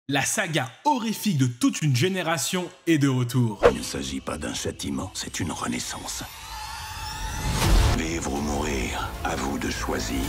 La saga horrifique de toute une génération est de retour. Il ne s'agit pas d'un châtiment, c'est une renaissance. Vivre ou mourir, à vous de choisir.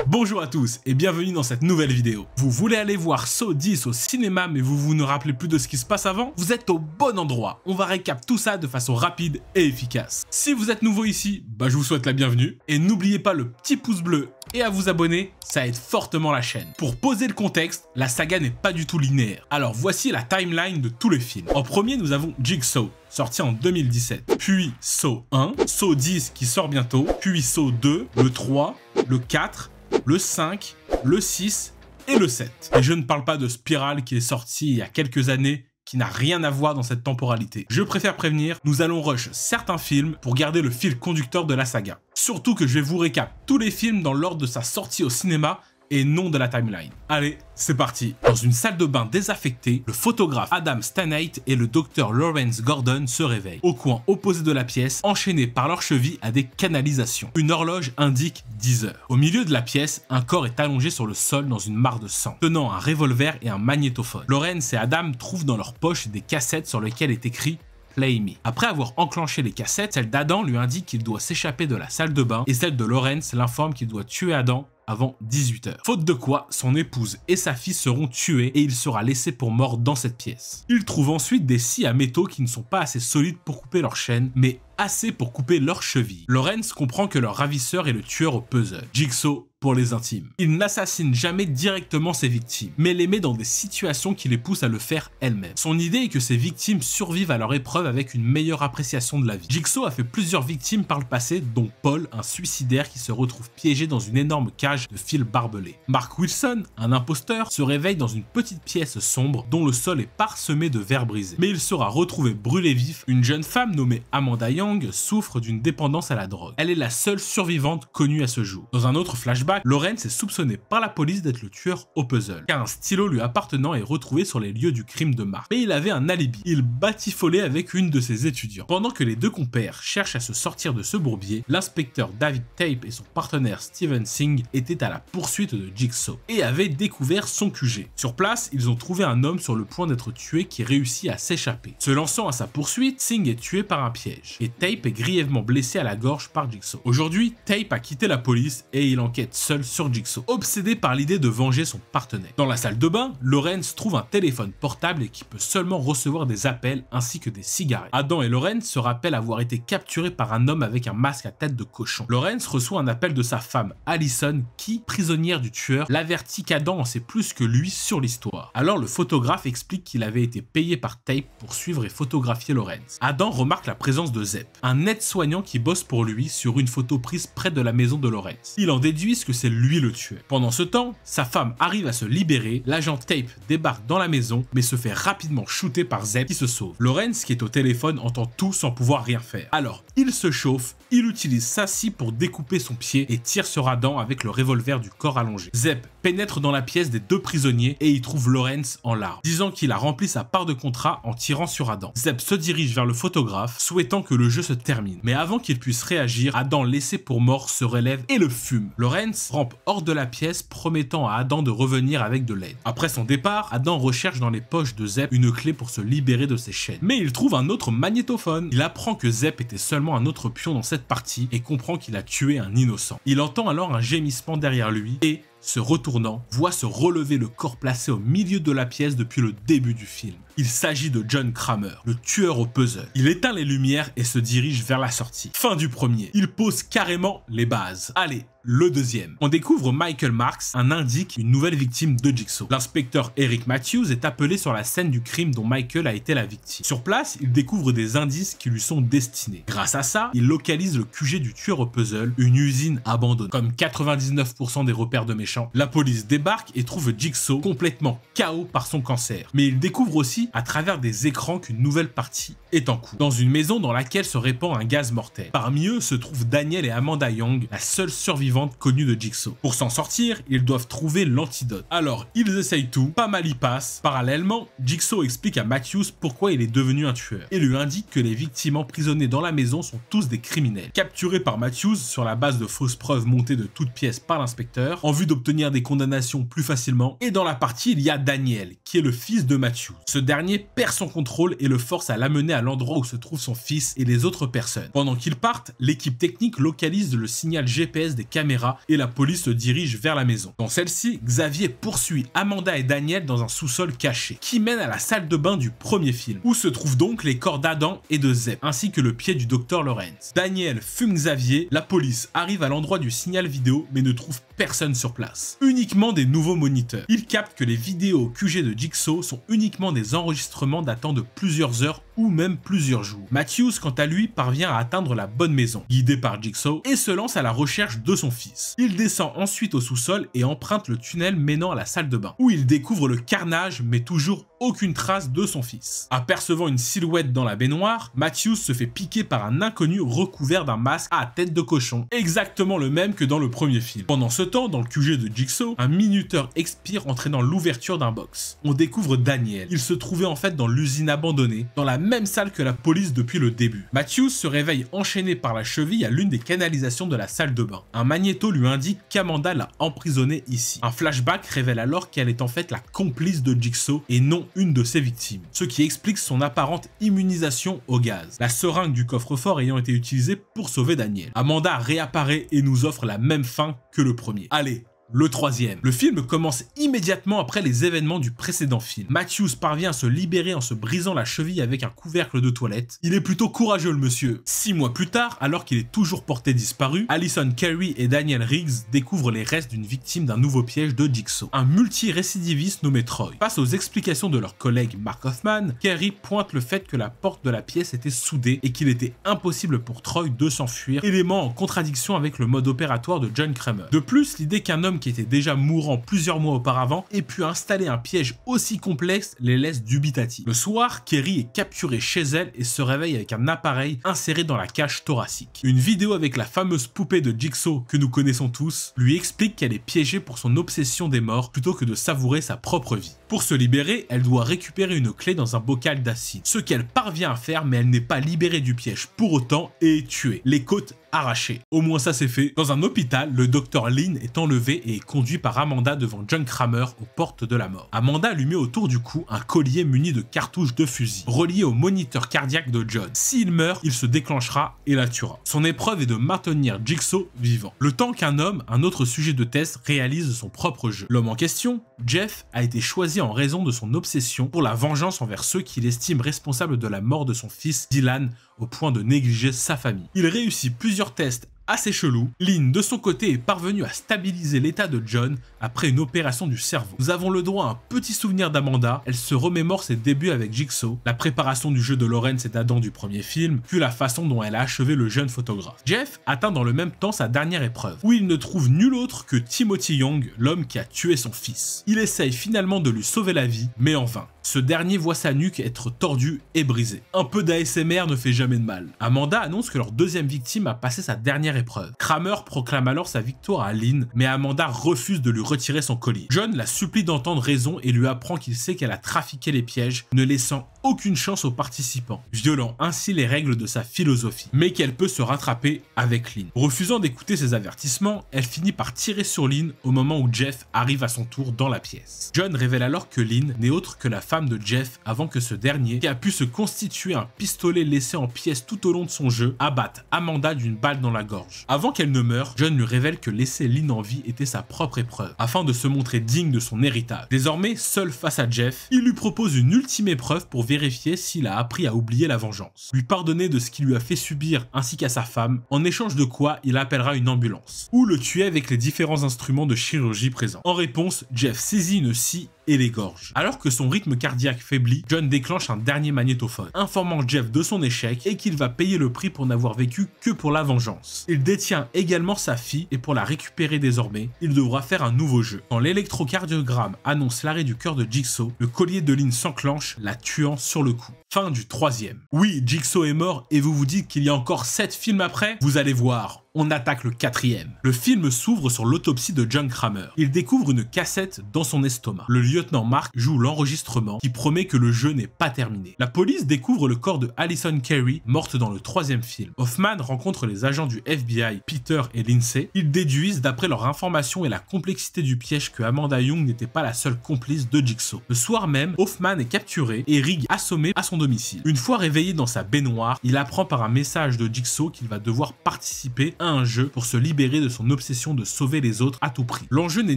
Bonjour à tous et bienvenue dans cette nouvelle vidéo. Vous voulez aller voir Saw 10 au cinéma mais vous ne rappelez plus de ce qui se passe avant? Vous êtes au bon endroit. On va récap tout ça de façon rapide et efficace. Si vous êtes nouveau ici, je vous souhaite la bienvenue. Et n'oubliez pas le petit pouce bleu et à vous abonner, ça aide fortement la chaîne. Pour poser le contexte, la saga n'est pas du tout linéaire. Alors voici la timeline de tous les films. En premier, nous avons Jigsaw, sorti en 2017. Puis Saw 1, Saw 10 qui sort bientôt, puis Saw 2, le 3, le 4, le 5, le 6 et le 7. Et je ne parle pas de Spiral qui est sorti il y a quelques années, qui n'a rien à voir dans cette temporalité. Je préfère prévenir, nous allons rush certains films pour garder le fil conducteur de la saga. Surtout que je vais vous récap tous les films dans l'ordre de sa sortie au cinéma et non de la timeline. Allez, c'est parti. Dans une salle de bain désaffectée, le photographe Adam Stanate et le docteur Lawrence Gordon se réveillent. Au coin opposé de la pièce, enchaînés par leurs chevilles à des canalisations. Une horloge indique 10 heures. Au milieu de la pièce, un corps est allongé sur le sol dans une mare de sang, tenant un revolver et un magnétophone. Lawrence et Adam trouvent dans leur poche des cassettes sur lesquelles est écrit Play Me. Après avoir enclenché les cassettes, celle d'Adam lui indique qu'il doit s'échapper de la salle de bain et celle de Lawrence l'informe qu'il doit tuer Adam avant 18 h. Faute de quoi, son épouse et sa fille seront tuées et il sera laissé pour mort dans cette pièce. Il trouve ensuite des scies à métaux qui ne sont pas assez solides pour couper leur chaîne, mais assez pour couper leurs chevilles. Lawrence comprend que leur ravisseur est le tueur au puzzle, Jigsaw pour les intimes. Il n'assassine jamais directement ses victimes, mais les met dans des situations qui les poussent à le faire elles-mêmes. Son idée est que ses victimes survivent à leur épreuve avec une meilleure appréciation de la vie. Jigsaw a fait plusieurs victimes par le passé, dont Paul, un suicidaire qui se retrouve piégé dans une énorme cage de fils barbelés. Mark Wilson, un imposteur, se réveille dans une petite pièce sombre dont le sol est parsemé de verres brisés. Mais il sera retrouvé brûlé vif. Une jeune femme nommée Amanda Young souffre d'une dépendance à la drogue. Elle est la seule survivante connue à ce jour. Dans un autre flashback, Lawrence est soupçonné par la police d'être le tueur au puzzle, car un stylo lui appartenant est retrouvé sur les lieux du crime de Mark. Mais il avait un alibi. Il batifolait avec une de ses étudiants. Pendant que les deux compères cherchent à se sortir de ce bourbier, l'inspecteur David Tape et son partenaire Steven Singh étaient à la poursuite de Jigsaw et avaient découvert son QG. Sur place, ils ont trouvé un homme sur le point d'être tué qui réussit à s'échapper. Se lançant à sa poursuite, Singh est tué par un piège et Tape est grièvement blessé à la gorge par Jigsaw. Aujourd'hui, Tape a quitté la police et il enquête seul sur Jigsaw, obsédé par l'idée de venger son partenaire. Dans la salle de bain, Lawrence trouve un téléphone portable et qui peut seulement recevoir des appels ainsi que des cigarettes. Adam et Lawrence se rappellent avoir été capturés par un homme avec un masque à tête de cochon. Lawrence reçoit un appel de sa femme, Allison, qui, prisonnière du tueur, l'avertit qu'Adam en sait plus que lui sur l'histoire. Alors le photographe explique qu'il avait été payé par Tape pour suivre et photographier Lawrence. Adam remarque la présence de Zep, un aide-soignant qui bosse pour lui sur une photo prise près de la maison de Lawrence. Il en déduit que c'est lui le tueur. Pendant ce temps, sa femme arrive à se libérer, l'agent Tape débarque dans la maison mais se fait rapidement shooter par Zep qui se sauve. Lawrence qui est au téléphone entend tout sans pouvoir rien faire. Alors il se chauffe, il utilise sa scie pour découper son pied et tire sur Adam avec le revolver du corps allongé. Zep pénètre dans la pièce des deux prisonniers et y trouve Lawrence en larmes, disant qu'il a rempli sa part de contrat en tirant sur Adam. Zep se dirige vers le photographe, souhaitant que le jeu se termine. Mais avant qu'il puisse réagir, Adam laissé pour mort se relève et le fume. Lawrence rampe hors de la pièce, promettant à Adam de revenir avec de l'aide. Après son départ, Adam recherche dans les poches de Zep une clé pour se libérer de ses chaînes. Mais il trouve un autre magnétophone. Il apprend que Zep était seulement un autre pion dans cette partie et comprend qu'il a tué un innocent. Il entend alors un gémissement derrière lui et, se retournant, voit se relever le corps placé au milieu de la pièce depuis le début du film. Il s'agit de John Kramer, le tueur au puzzle. Il éteint les lumières et se dirige vers la sortie. Fin du premier. Il pose carrément les bases. Allez, le deuxième. On découvre Michael Marks, un indique, une nouvelle victime de Jigsaw. L'inspecteur Eric Matthews est appelé sur la scène du crime dont Michael a été la victime. Sur place, il découvre des indices qui lui sont destinés. Grâce à ça, il localise le QG du tueur au puzzle, une usine abandonnée. Comme 99% des repères de méchants, la police débarque et trouve Jigsaw complètement KO par son cancer. Mais il découvre aussi aussi à travers des écrans qu'une nouvelle partie est en cours, dans une maison dans laquelle se répand un gaz mortel. Parmi eux se trouvent Daniel et Amanda Young, la seule survivante connue de Jigsaw. Pour s'en sortir, ils doivent trouver l'antidote. Alors, ils essayent tout, pas mal y passe. Parallèlement, Jigsaw explique à Matthews pourquoi il est devenu un tueur et lui indique que les victimes emprisonnées dans la maison sont tous des criminels. Capturés par Matthews sur la base de fausses preuves montées de toutes pièces par l'inspecteur, en vue d'obtenir des condamnations plus facilement. Et dans la partie, il y a Daniel, qui est le fils de Matthews. Ce dernier perd son contrôle et le force à l'amener à l'endroit où se trouve son fils et les autres personnes. Pendant qu'ils partent, l'équipe technique localise le signal GPS des caméras et la police se dirige vers la maison. Dans celle-ci, Xavier poursuit Amanda et Daniel dans un sous-sol caché, qui mène à la salle de bain du premier film, où se trouvent donc les corps d'Adam et de Zeb, ainsi que le pied du Dr Lawrence. Daniel fume Xavier, la police arrive à l'endroit du signal vidéo mais ne trouve personne sur place. Uniquement des nouveaux moniteurs. Ils captent que les vidéos au QG de Jigsaw sont uniquement des enregistrements datant de plusieurs heures ou même plusieurs jours. Matthews, quant à lui, parvient à atteindre la bonne maison, guidé par Jigsaw, et se lance à la recherche de son fils. Il descend ensuite au sous-sol et emprunte le tunnel menant à la salle de bain, où il découvre le carnage mais toujours aucune trace de son fils. Apercevant une silhouette dans la baignoire, Matthews se fait piquer par un inconnu recouvert d'un masque à tête de cochon, exactement le même que dans le premier film. Pendant ce temps, dans le QG de Jigsaw, un minuteur expire entraînant l'ouverture d'un box. On découvre Daniel. Il se trouvait en fait dans l'usine abandonnée, dans la même salle que la police depuis le début. Matthews se réveille enchaîné par la cheville à l'une des canalisations de la salle de bain. Un magnéto lui indique qu'Amanda l'a emprisonné ici. Un flashback révèle alors qu'elle est en fait la complice de Jigsaw et non une de ses victimes, ce qui explique son apparente immunisation au gaz, la seringue du coffre-fort ayant été utilisée pour sauver Daniel. Amanda réapparaît et nous offre la même fin que le premier. Allez, le troisième. Le film commence immédiatement après les événements du précédent film. Matthews parvient à se libérer en se brisant la cheville avec un couvercle de toilette. Il est plutôt courageux le monsieur. 6 mois plus tard, alors qu'il est toujours porté disparu, Allison Carey et Daniel Riggs découvrent les restes d'une victime d'un nouveau piège de Jigsaw, un multi-récidiviste nommé Troy. Face aux explications de leur collègue Mark Hoffman, Carey pointe le fait que la porte de la pièce était soudée et qu'il était impossible pour Troy de s'enfuir, élément en contradiction avec le mode opératoire de John Kramer. De plus, l'idée qu'un homme qui était déjà mourant plusieurs mois auparavant ait pu installer un piège aussi complexe les laisse dubitatifs. Le soir, Carey est capturée chez elle et se réveille avec un appareil inséré dans la cage thoracique. Une vidéo avec la fameuse poupée de Jigsaw que nous connaissons tous lui explique qu'elle est piégée pour son obsession des morts plutôt que de savourer sa propre vie. Pour se libérer, elle doit récupérer une clé dans un bocal d'acide, ce qu'elle parvient à faire, mais elle n'est pas libérée du piège pour autant et est tuée, les côtes arrachées. Au moins ça c'est fait. Dans un hôpital, le docteur Lynn est enlevé et est conduit par Amanda devant John Kramer aux portes de la mort. Amanda lui met autour du cou un collier muni de cartouches de fusil, relié au moniteur cardiaque de John. S'il meurt, il se déclenchera et la tuera. Son épreuve est de maintenir Jigsaw vivant. Le temps qu'un homme, un autre sujet de test, réalise son propre jeu. L'homme en question, Jeff, a été choisi en raison de son obsession pour la vengeance envers ceux qu'il estime responsables de la mort de son fils Dylan, au point de négliger sa famille. Il réussit plusieurs tests assez chelou. Lynn, de son côté, est parvenue à stabiliser l'état de John après une opération du cerveau. Nous avons le droit à un petit souvenir d'Amanda. Elle se remémore ses débuts avec Jigsaw, la préparation du jeu de Lawrence et d'Adam du premier film, puis la façon dont elle a achevé le jeune photographe. Jeff atteint dans le même temps sa dernière épreuve, où il ne trouve nul autre que Timothy Young, l'homme qui a tué son fils. Il essaye finalement de lui sauver la vie, mais en vain. Ce dernier voit sa nuque être tordue et brisée. Un peu d'ASMR ne fait jamais de mal. Amanda annonce que leur deuxième victime a passé sa dernière épreuve. Kramer proclame alors sa victoire à Lynn, mais Amanda refuse de lui retirer son collier. John la supplie d'entendre raison et lui apprend qu'il sait qu'elle a trafiqué les pièges, ne laissant aucune chance aux participants, violant ainsi les règles de sa philosophie, mais qu'elle peut se rattraper avec Lynn. Refusant d'écouter ses avertissements, elle finit par tirer sur Lynn au moment où Jeff arrive à son tour dans la pièce. John révèle alors que Lynn n'est autre que la femme de Jeff avant que ce dernier, qui a pu se constituer un pistolet laissé en pièces tout au long de son jeu, abatte Amanda d'une balle dans la gorge. Avant qu'elle ne meure, John lui révèle que laisser Lynn en vie était sa propre épreuve, afin de se montrer digne de son héritage. Désormais, seul face à Jeff, il lui propose une ultime épreuve pour vérifier s'il a appris à oublier la vengeance, lui pardonner de ce qu'il lui a fait subir ainsi qu'à sa femme, en échange de quoi il appellera une ambulance, ou le tuer avec les différents instruments de chirurgie présents. En réponse, Jeff saisit une scie et l'égorge. Alors que son rythme cardiaque faiblit, John déclenche un dernier magnétophone, informant Jeff de son échec et qu'il va payer le prix pour n'avoir vécu que pour la vengeance. Il détient également sa fille et pour la récupérer désormais, il devra faire un nouveau jeu. Quand l'électrocardiogramme annonce l'arrêt du cœur de Jigsaw, le collier de Lynn s'enclenche, la tuant sur le coup. Fin du 3e. Oui, Jigsaw est mort et vous vous dites qu'il y a encore 7 films après? Vous allez voir. On attaque le 4e. Le film s'ouvre sur l'autopsie de John Kramer. Il découvre une cassette dans son estomac. Le lieutenant Mark joue l'enregistrement qui promet que le jeu n'est pas terminé. La police découvre le corps de Allison Carey, morte dans le 3e film. Hoffman rencontre les agents du FBI, Peter et Lindsay. Ils déduisent d'après leur information et la complexité du piège que Amanda Young n'était pas la seule complice de Jigsaw. Le soir même, Hoffman est capturé et Rigg assommé à son domicile. Une fois réveillé dans sa baignoire, il apprend par un message de Jigsaw qu'il va devoir participer à un jeu pour se libérer de son obsession de sauver les autres à tout prix. L'enjeu n'est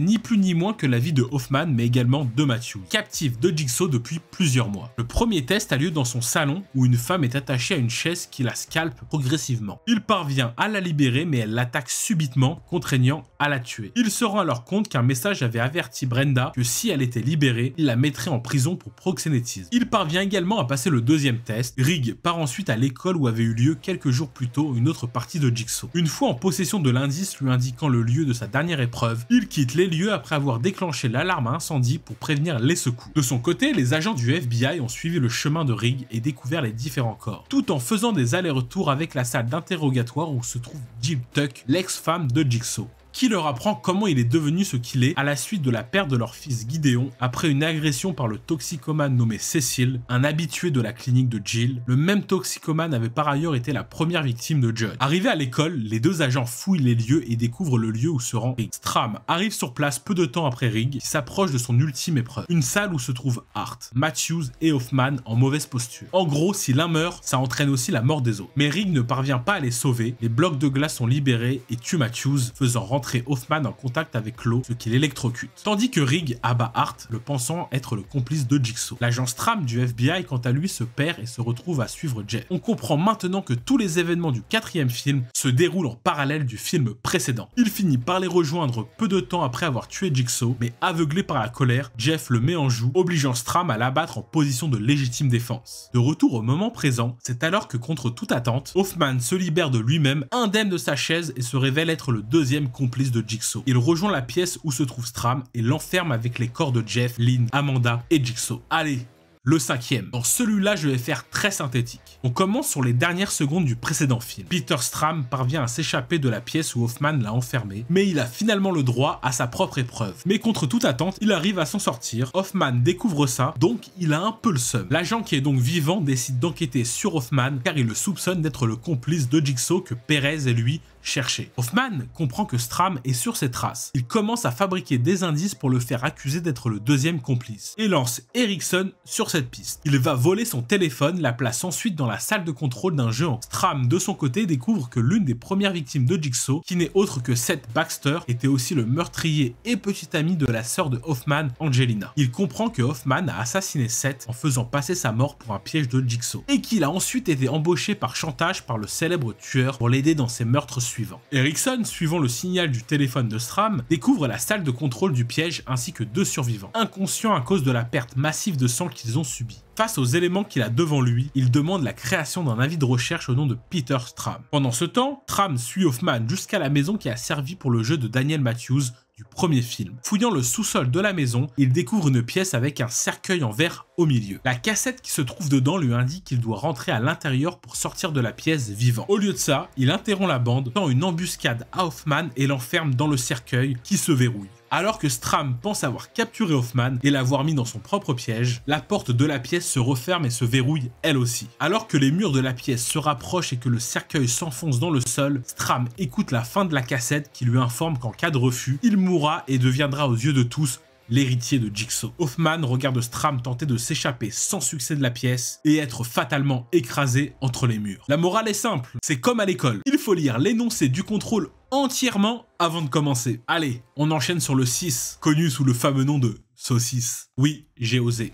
ni plus ni moins que la vie de Hoffman mais également de Matthews, captif de Jigsaw depuis plusieurs mois. Le premier test a lieu dans son salon où une femme est attachée à une chaise qui la scalpe progressivement. Il parvient à la libérer mais elle l'attaque subitement, contraignant à la tuer. Il se rend alors compte qu'un message avait averti Brenda que si elle était libérée, il la mettrait en prison pour proxénétisme. Il parvient également à passer le 2e test. Rigg part ensuite à l'école où avait eu lieu quelques jours plus tôt une autre partie de Jigsaw. Une fois en possession de l'indice lui indiquant le lieu de sa dernière épreuve, il quitte les lieux après avoir déclenché l'alarme à incendie pour prévenir les secours. De son côté, les agents du FBI ont suivi le chemin de Rigg et découvert les différents corps, tout en faisant des allers-retours avec la salle d'interrogatoire où se trouve Jill Tuck, l'ex-femme de Jigsaw, qui leur apprend comment il est devenu ce qu'il est à la suite de la perte de leur fils Gideon après une agression par le toxicomane nommé Cecil, un habitué de la clinique de Jill. Le même toxicomane avait par ailleurs été la première victime de John. Arrivés à l'école, les deux agents fouillent les lieux et découvrent le lieu où se rend Rigg. Strahm arrive sur place peu de temps après Rigg, qui s'approche de son ultime épreuve, une salle où se trouvent Hart, Matthews et Hoffman en mauvaise posture. En gros, si l'un meurt, ça entraîne aussi la mort des autres. Mais Rigg ne parvient pas à les sauver, les blocs de glace sont libérés et tuent Matthews, faisant rentrer Hoffman en contact avec l'eau, ce qui l'électrocute. Tandis que Rigg abat Hart, le pensant être le complice de Jigsaw. L'agent Strahm du FBI, quant à lui, se perd et se retrouve à suivre Jeff. On comprend maintenant que tous les événements du 4e film se déroulent en parallèle du film précédent. Il finit par les rejoindre peu de temps après avoir tué Jigsaw, mais aveuglé par la colère, Jeff le met en joue, obligeant Strahm à l'abattre en position de légitime défense. De retour au moment présent, c'est alors que contre toute attente, Hoffman se libère de lui-même, indemne de sa chaise et se révèle être le 2e complice de Jigsaw. Il rejoint la pièce où se trouve Strahm et l'enferme avec les corps de Jeff, Lynn, Amanda et Jigsaw. Allez, le 5e. Dans celui-là, je vais faire très synthétique. On commence sur les dernières secondes du précédent film. Peter Strahm parvient à s'échapper de la pièce où Hoffman l'a enfermé, mais il a finalement le droit à sa propre épreuve. Mais contre toute attente, il arrive à s'en sortir. Hoffman découvre ça, donc il a un peu le seum. L'agent qui est donc vivant décide d'enquêter sur Hoffman car il le soupçonne d'être le complice de Jigsaw que Perez et lui chercher. Hoffman comprend que Strahm est sur ses traces. Il commence à fabriquer des indices pour le faire accuser d'être le 2e complice et lance Erickson sur cette piste. Il va voler son téléphone, la place ensuite dans la salle de contrôle d'un jeu. Strahm de son côté découvre que l'une des premières victimes de Jigsaw, qui n'est autre que Seth Baxter, était aussi le meurtrier et petit ami de la sœur de Hoffman, Angelina. Il comprend que Hoffman a assassiné Seth en faisant passer sa mort pour un piège de Jigsaw et qu'il a ensuite été embauché par chantage par le célèbre tueur pour l'aider dans ses meurtres suivants. Erickson, suivant le signal du téléphone de Strahm, découvre la salle de contrôle du piège ainsi que 2 survivants, inconscients à cause de la perte massive de sang qu'ils ont subie. Face aux éléments qu'il a devant lui, il demande la création d'un avis de recherche au nom de Peter Strahm. Pendant ce temps, Strahm suit Hoffman jusqu'à la maison qui a servi pour le jeu de Daniel Matthews du premier film. Fouillant le sous-sol de la maison, il découvre une pièce avec un cercueil en verre au milieu. La cassette qui se trouve dedans lui indique qu'il doit rentrer à l'intérieur pour sortir de la pièce vivant. Au lieu de ça, il interrompt la bande, tend une embuscade à Hoffman et l'enferme dans le cercueil qui se verrouille. Alors que Strahm pense avoir capturé Hoffman et l'avoir mis dans son propre piège, la porte de la pièce se referme et se verrouille elle aussi. Alors que les murs de la pièce se rapprochent et que le cercueil s'enfonce dans le sol, Strahm écoute la fin de la cassette qui lui informe qu'en cas de refus, il mourra et deviendra aux yeux de tous l'héritier de Jigsaw. Hoffman regarde Strahm tenter de s'échapper sans succès de la pièce et être fatalement écrasé entre les murs. La morale est simple, c'est comme à l'école. Il faut lire l'énoncé du contrôle entièrement avant de commencer. Allez, on enchaîne sur le 6, connu sous le fameux nom de saucisse. Oui, j'ai osé.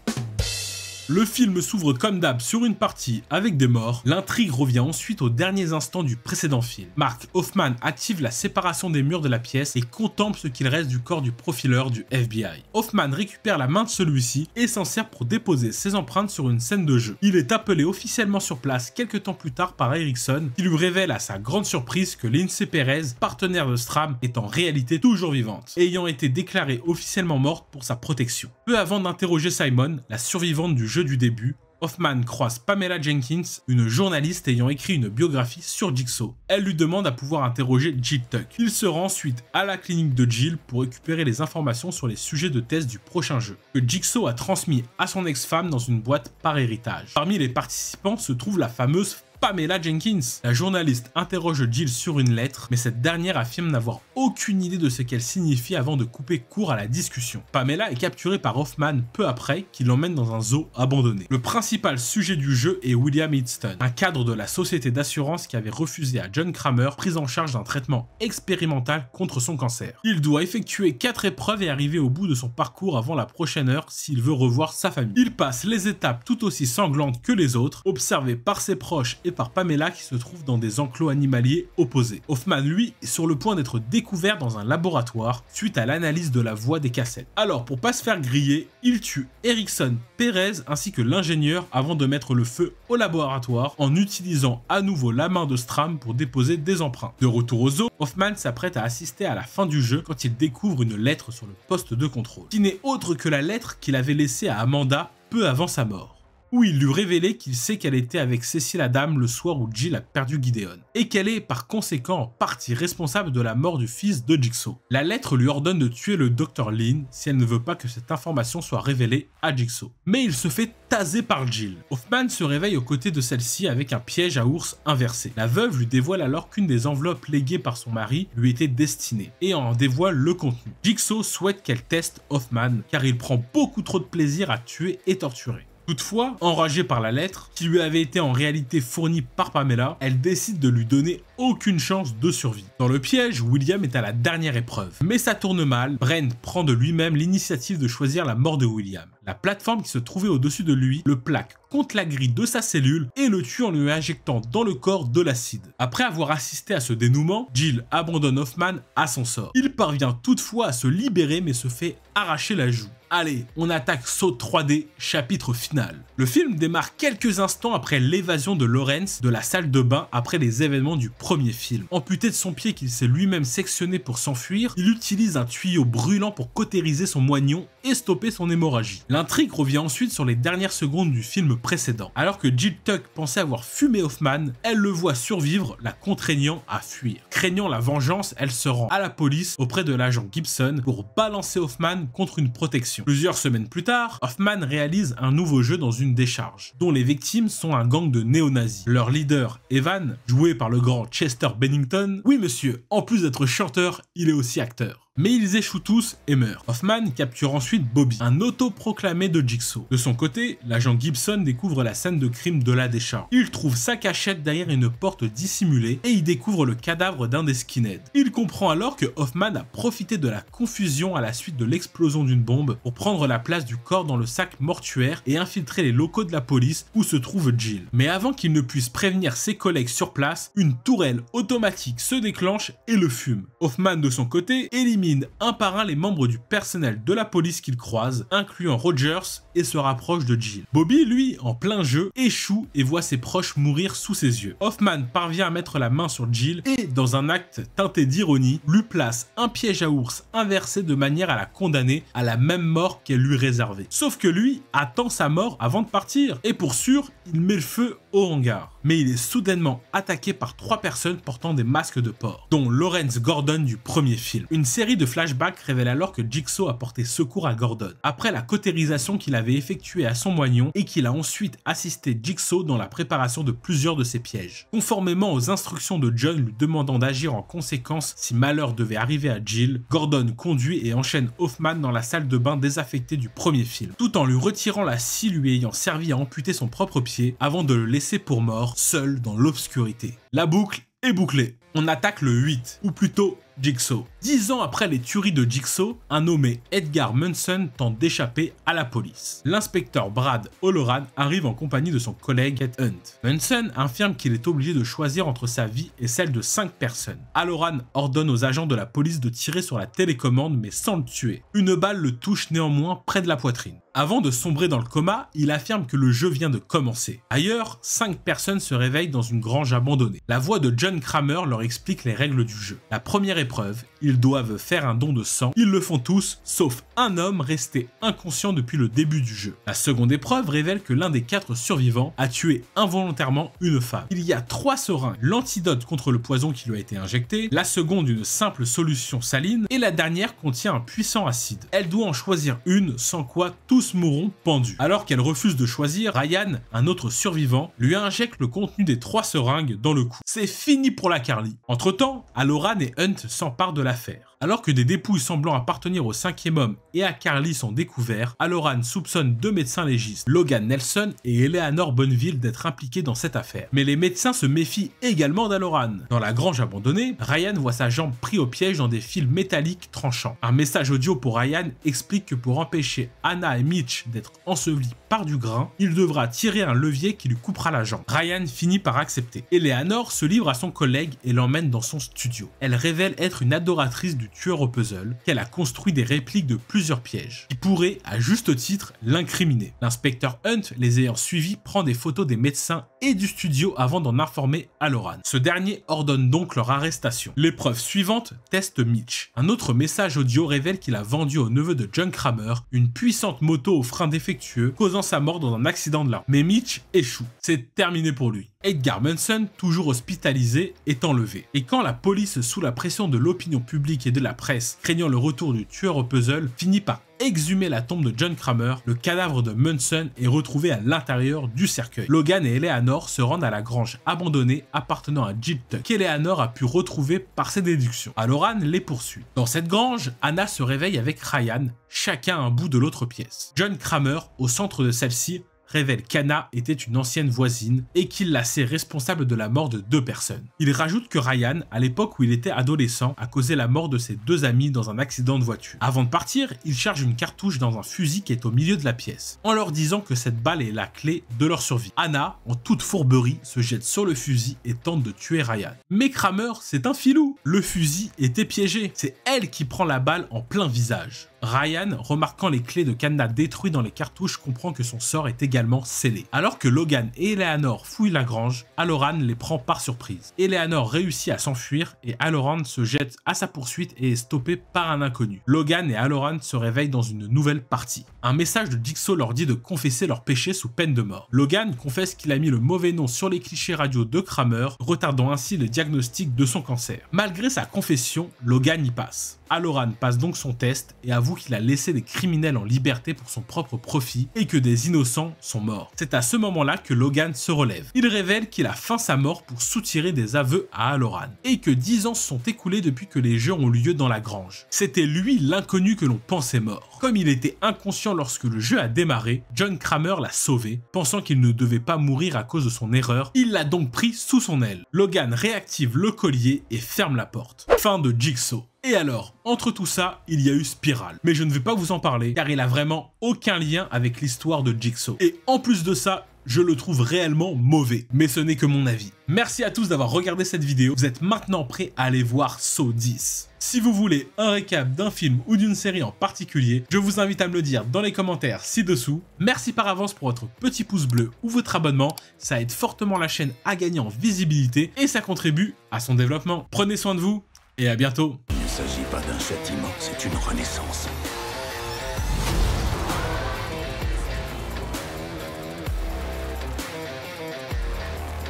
Le film s'ouvre comme d'hab sur une partie avec des morts. L'intrigue revient ensuite aux derniers instants du précédent film. Mark Hoffman active la séparation des murs de la pièce et contemple ce qu'il reste du corps du profileur du FBI. Hoffman récupère la main de celui-ci et s'en sert pour déposer ses empreintes sur une scène de jeu. Il est appelé officiellement sur place quelques temps plus tard par Erickson, qui lui révèle à sa grande surprise que Lindsay Perez, partenaire de Strahm, est en réalité toujours vivante, ayant été déclarée officiellement morte pour sa protection. Peu avant d'interroger Simon, la survivante du jeu du début, Hoffman croise Pamela Jenkins, une journaliste ayant écrit une biographie sur Jigsaw. Elle lui demande à pouvoir interroger Jill Tuck. Il se rend ensuite à la clinique de Jill pour récupérer les informations sur les sujets de test du prochain jeu, que Jigsaw a transmis à son ex-femme dans une boîte par héritage. Parmi les participants se trouve la fameuse Pamela Jenkins. La journaliste interroge Jill sur une lettre, mais cette dernière affirme n'avoir aucune idée de ce qu'elle signifie avant de couper court à la discussion. Pamela est capturée par Hoffman peu après, qui l'emmène dans un zoo abandonné. Le principal sujet du jeu est William Easton, un cadre de la société d'assurance qui avait refusé à John Kramer prise en charge d'un traitement expérimental contre son cancer. Il doit effectuer 4 épreuves et arriver au bout de son parcours avant la prochaine heure s'il veut revoir sa famille. Il passe les étapes tout aussi sanglantes que les autres, observées par ses proches et par Pamela qui se trouve dans des enclos animaliers opposés. Hoffman, lui, est sur le point d'être découvert dans un laboratoire suite à l'analyse de la voix des cassettes. Alors, pour pas se faire griller, il tue Erickson, Perez ainsi que l'ingénieur avant de mettre le feu au laboratoire en utilisant à nouveau la main de Strahm pour déposer des empreintes. De retour au zoo, Hoffman s'apprête à assister à la fin du jeu quand il découvre une lettre sur le poste de contrôle, qui n'est autre que la lettre qu'il avait laissée à Amanda peu avant sa mort, où il lui révélait qu'il sait qu'elle était avec Cecil Adam le soir où Jill a perdu Gideon, et qu'elle est par conséquent en partie responsable de la mort du fils de Jigsaw. La lettre lui ordonne de tuer le Dr Lynn si elle ne veut pas que cette information soit révélée à Jigsaw. Mais il se fait taser par Jill. Hoffman se réveille aux côtés de celle-ci avec un piège à ours inversé. La veuve lui dévoile alors qu'une des enveloppes léguées par son mari lui était destinée, et en dévoile le contenu. Jigsaw souhaite qu'elle teste Hoffman, car il prend beaucoup trop de plaisir à tuer et torturer. Toutefois, enragée par la lettre, qui lui avait été en réalité fournie par Pamela, elle décide de lui donner aucune chance de survie. Dans le piège, William est à la dernière épreuve. Mais ça tourne mal, Brent prend de lui-même l'initiative de choisir la mort de William. La plateforme qui se trouvait au-dessus de lui le plaque contre la grille de sa cellule et le tue en lui injectant dans le corps de l'acide. Après avoir assisté à ce dénouement, Jill abandonne Hoffman à son sort. Il parvient toutefois à se libérer mais se fait arracher la joue. Allez, on attaque Saw 3D, chapitre final. Le film démarre quelques instants après l'évasion de Lawrence de la salle de bain après les événements du premier film. Amputé de son pied qu'il s'est lui-même sectionné pour s'enfuir, il utilise un tuyau brûlant pour cautériser son moignon et stopper son hémorragie. L'intrigue revient ensuite sur les dernières secondes du film précédent. Alors que Jill Tuck pensait avoir fumé Hoffman, elle le voit survivre, la contraignant à fuir. Craignant la vengeance, elle se rend à la police auprès de l'agent Gibson pour balancer Hoffman contre une protection. Plusieurs semaines plus tard, Hoffman réalise un nouveau jeu dans une décharge, dont les victimes sont un gang de néo-nazis. Leur leader, Evan, joué par le grand Chester Bennington, oui monsieur, en plus d'être chanteur, il est aussi acteur. Mais ils échouent tous et meurent. Hoffman capture ensuite Bobby, un autoproclamé de Jigsaw. De son côté, l'agent Gibson découvre la scène de crime de la décharge. Il trouve sa cachette derrière une porte dissimulée et y découvre le cadavre d'un des skinheads. Il comprend alors que Hoffman a profité de la confusion à la suite de l'explosion d'une bombe pour prendre la place du corps dans le sac mortuaire et infiltrer les locaux de la police où se trouve Jill. Mais avant qu'il ne puisse prévenir ses collègues sur place, une tourelle automatique se déclenche et le fume. Hoffman de son côté élimine un par un les membres du personnel de la police qu'il croise, incluant Rogers, et se rapproche de Jill. Bobby, lui, en plein jeu, échoue et voit ses proches mourir sous ses yeux. Hoffman parvient à mettre la main sur Jill et, dans un acte teinté d'ironie, lui place un piège à ours inversé de manière à la condamner à la même mort qu'elle lui réservait. Sauf que lui attend sa mort avant de partir, et pour sûr, il met le feu au hangar. Mais il est soudainement attaqué par 3 personnes portant des masques de porc, dont Lawrence Gordon du premier film. Une série de flashbacks révèle alors que Jigsaw a porté secours à Gordon, après la cautérisation qu'il avait effectuée à son moignon et qu'il a ensuite assisté Jigsaw dans la préparation de plusieurs de ses pièges. Conformément aux instructions de John lui demandant d'agir en conséquence si malheur devait arriver à Jill, Gordon conduit et enchaîne Hoffman dans la salle de bain désaffectée du premier film, tout en lui retirant la scie lui ayant servi à amputer son propre pied avant de le laisser pour mort, seul dans l'obscurité. La boucle est bouclée. On attaque le 8, ou plutôt Jigsaw. 10 ans après les tueries de Jigsaw, un nommé Edgar Munson tente d'échapper à la police. L'inspecteur Brad O'Loran arrive en compagnie de son collègue Ed Hunt. Munson affirme qu'il est obligé de choisir entre sa vie et celle de 5 personnes. O'Loran ordonne aux agents de la police de tirer sur la télécommande mais sans le tuer. Une balle le touche néanmoins près de la poitrine. Avant de sombrer dans le coma, il affirme que le jeu vient de commencer. Ailleurs, 5 personnes se réveillent dans une grange abandonnée. La voix de John Kramer leur explique les règles du jeu. La première épreuve, ils doivent faire un don de sang. Ils le font tous, sauf un homme resté inconscient depuis le début du jeu. La seconde épreuve révèle que l'un des 4 survivants a tué involontairement une femme. Il y a 3 seringues, l'antidote contre le poison qui lui a été injecté, la seconde une simple solution saline, et la dernière contient un puissant acide. Elle doit en choisir une, sans quoi tous mourront pendus. Alors qu'elle refuse de choisir, Ryan, un autre survivant, lui injecte le contenu des 3 seringues dans le cou. C'est fini pour la Carly. Entre-temps, O'Loran et Hunt s'emparent de l'affaire. Alors que des dépouilles semblant appartenir au 5e homme et à Carly sont découverts, O'Loran soupçonne 2 médecins légistes, Logan Nelson et Eleanor Bonneville, d'être impliqués dans cette affaire. Mais les médecins se méfient également d'O'Loran. Dans la grange abandonnée, Ryan voit sa jambe prise au piège dans des fils métalliques tranchants. Un message audio pour Ryan explique que pour empêcher Anna et Mitch d'être ensevelis par du grain, il devra tirer un levier qui lui coupera la jambe. Ryan finit par accepter. Eleanor se livre à son collègue et l'emmène dans son studio. Elle révèle être une adoratrice du tueur au puzzle, qu'elle a construit des répliques de plusieurs pièges, qui pourraient, à juste titre, l'incriminer. L'inspecteur Hunt, les ayant suivis, prend des photos des médecins et du studio avant d'en informer O'Loran. Ce dernier ordonne donc leur arrestation. L'épreuve suivante teste Mitch. Un autre message audio révèle qu'il a vendu au neveu de John Kramer une puissante moto aux freins défectueux, causant sa mort dans un accident de la route. Mais Mitch échoue. C'est terminé pour lui. Edgar Munson, toujours hospitalisé, est enlevé. Et quand la police, sous la pression de l'opinion publique et de la presse, craignant le retour du tueur au puzzle, finit par exhumer la tombe de John Kramer, le cadavre de Munson est retrouvé à l'intérieur du cercueil. Logan et Eleanor se rendent à la grange abandonnée appartenant à Jill Tuck, qu'Eleanor a pu retrouver par ses déductions. O'Loran les poursuit. Dans cette grange, Anna se réveille avec Ryan, chacun un bout de l'autre pièce. John Kramer, au centre de celle-ci, révèle qu'Anna était une ancienne voisine et qu'il la sait responsable de la mort de 2 personnes. Il rajoute que Ryan, à l'époque où il était adolescent, a causé la mort de ses 2 amis dans un accident de voiture. Avant de partir, il charge une cartouche dans un fusil qui est au milieu de la pièce, en leur disant que cette balle est la clé de leur survie. Anna, en toute fourberie, se jette sur le fusil et tente de tuer Ryan. Mais Kramer, c'est un filou. Le fusil était piégé. C'est elle qui prend la balle en plein visage. Ryan, remarquant les clés de cadenas détruites dans les cartouches, comprend que son sort est également scellé. Alors que Logan et Eleanor fouillent la grange, O'Loran les prend par surprise. Eleanor réussit à s'enfuir et O'Loran se jette à sa poursuite et est stoppé par un inconnu. Logan et O'Loran se réveillent dans une nouvelle partie. Un message de Jigsaw leur dit de confesser leurs péchés sous peine de mort. Logan confesse qu'il a mis le mauvais nom sur les clichés radio de Kramer, retardant ainsi le diagnostic de son cancer. Malgré sa confession, Logan y passe. O'Loran passe donc son test et avoue qu'il a laissé des criminels en liberté pour son propre profit et que des innocents sont morts. C'est à ce moment-là que Logan se relève. Il révèle qu'il a feint sa mort pour soutirer des aveux à O'Loran et que 10 ans se sont écoulés depuis que les jeux ont lieu dans la grange. C'était lui l'inconnu que l'on pensait mort. Comme il était inconscient lorsque le jeu a démarré, John Kramer l'a sauvé, pensant qu'il ne devait pas mourir à cause de son erreur. Il l'a donc pris sous son aile. Logan réactive le collier et ferme la porte. Fin de Jigsaw. Et alors, entre tout ça, il y a eu Spiral. Mais je ne vais pas vous en parler, car il a vraiment aucun lien avec l'histoire de Jigsaw. Et en plus de ça, je le trouve réellement mauvais. Mais ce n'est que mon avis. Merci à tous d'avoir regardé cette vidéo. Vous êtes maintenant prêts à aller voir Saw 10. Si vous voulez un récap d'un film ou d'une série en particulier, je vous invite à me le dire dans les commentaires ci-dessous. Merci par avance pour votre petit pouce bleu ou votre abonnement. Ça aide fortement la chaîne à gagner en visibilité et ça contribue à son développement. Prenez soin de vous et à bientôt. Il ne s'agit pas d'un châtiment, c'est une renaissance.